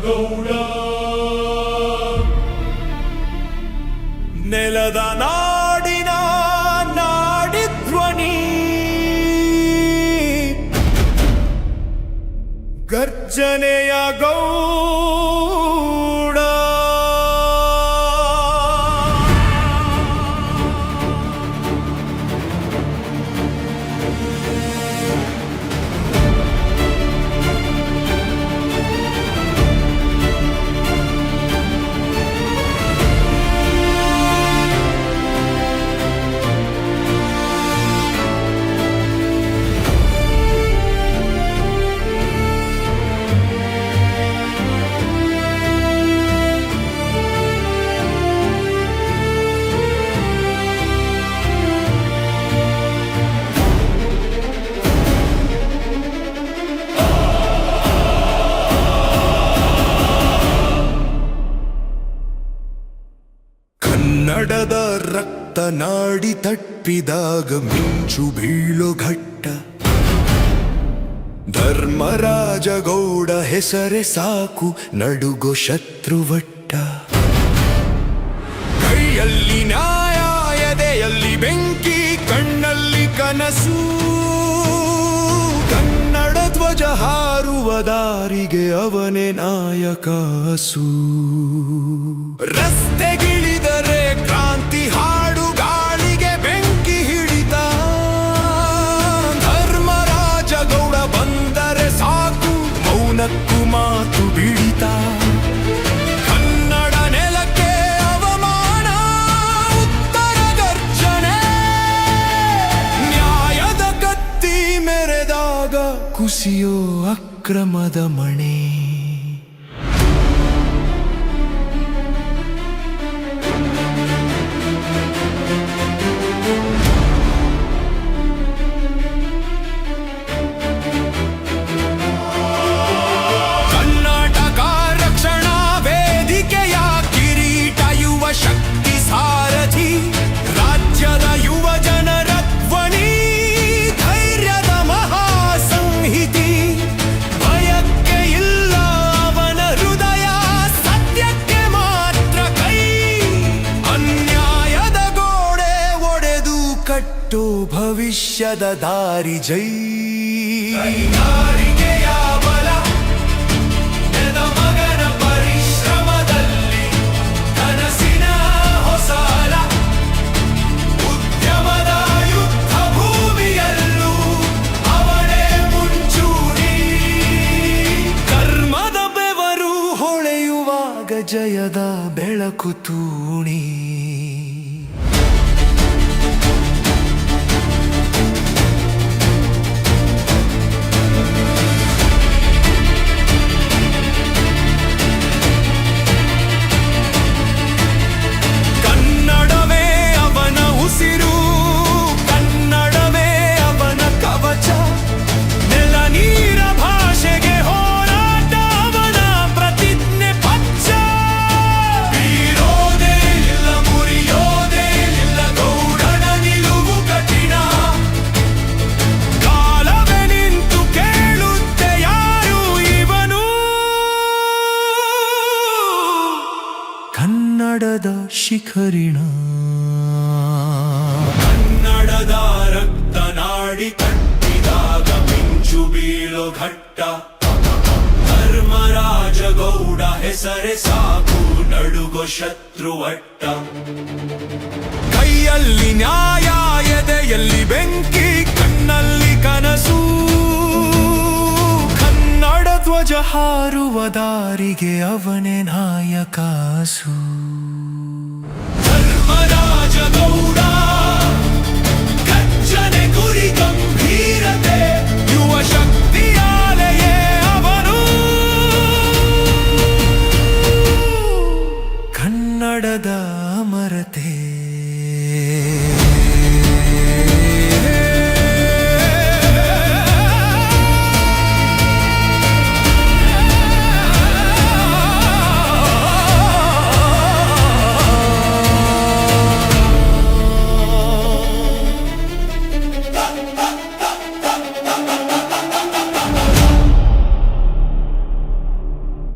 ಗೌಡ ನೆಲದ ನಾಡಿನ ನಾಡಿಧ್ವನಿ ಗರ್ಜನೆಯ ಗೌಡ ಕನ್ನಡದ ರಕ್ತ ನಾಡಿ ತಟ್ಟಿದಾಗ ಮಿಂಚು ಬೀಳೋ ಘಟ್ಟ ಧರ್ಮರಾಜ ಗೌಡ ಹೆಸರೇ ಸಾಕು ನಡುಗೋ ಶತ್ರುವಟ್ಟ ಕೈಯಲ್ಲಿ ನ್ಯಾಯ ಎದೆಯಲ್ಲಿ ಬೆಂಕಿ ಕಣ್ಣಲ್ಲಿ ಕನಸು ಕನ್ನಡ ಧ್ವಜ ಹಾರುವ ದಾರಿಗೆ ಅವನೇ ನಾಯಕಸು ರಸ್ತೆಗಿಳಿದರೆ ಕ್ರಾಂತಿ ಹಾಡು ಗಾಳಿಗೆ ಬೆಂಕಿ ಹಿಡಿತ ಧರ್ಮರಾಜ ಗೌಡ ಬಂದರೆ ಸಾಕು ಮೌನಕ್ಕೂ ಮಾತು ಬಿಡಿತ ಕನ್ನಡ ನೆಲಕ್ಕೆ ಅವಮಾನ ಉತ್ತರ ಗರ್ಜನೆ ನ್ಯಾಯದ ಕತ್ತಿ ಮೆರೆದಾಗ ಕುಸಿಯೋ ಅಕ್ರಮದ ಮಣೆ ಶಕ್ತಿ ಸಾರಥಿ ರಾಜ್ಯದ ಯುವ ಜನರ ಧ್ವನಿ ಧೈರ್ಯದ ಮಹಾಸಂಹಿತಿ ಭಯಕ್ಕೆ ಇಲ್ಲ ಅವನ ಹೃದಯ ಸತ್ಯಕ್ಕೆ ಮಾತ್ರ ಕೈ ಅನ್ಯಾಯದ ಗೋಡೆ ಒಡೆದು ಕಟ್ಟೋ ಭವಿಷ್ಯದ ದಾರಿ ಜೈ ನಾರಿಗೆಯ ಬಲ ಮಗನ ಪರಿಶ್ರಮದಲ್ಲಿ ಕನಸಿನ ಹೊಸಾಲ ಉದ್ಯಮದ ಯುದ್ಧ ಭೂಮಿಯಲ್ಲೂ ಅವನೇ ಮುಂಚೂಣಿ ಕರ್ಮದ ಬೆವರು ಹೊಳೆಯುವಾಗ ಜಯದ ಬೆಳಕು ತೂಣಿ ಕನ್ನಡದ ಶಿಖರಿಣ ಕನ್ನಡದ ರಕ್ತ ನಾಡಿ ತಟ್ಟಿದಾಗ ಮಿಂಚು ಬೀಳೋ ಘಟ್ಟ ಧರ್ಮರಾಜ ಗೌಡ ಹೆಸರೇ ಸಾಕು ನಡುಗೋ ಶತ್ರುವಟ್ಟ ಕೈಯಲ್ಲಿ ನ್ಯಾಯ ಎದೆಯಲ್ಲಿ ಬೆಂಕಿ ಕಣ್ಣಲ್ಲಿ ಕನಸು ಕನ್ನಡ ಧ್ವಜ ಹಾರುವ ದಾರಿಗೆ ಅವನೇ ನಾಯಕಸು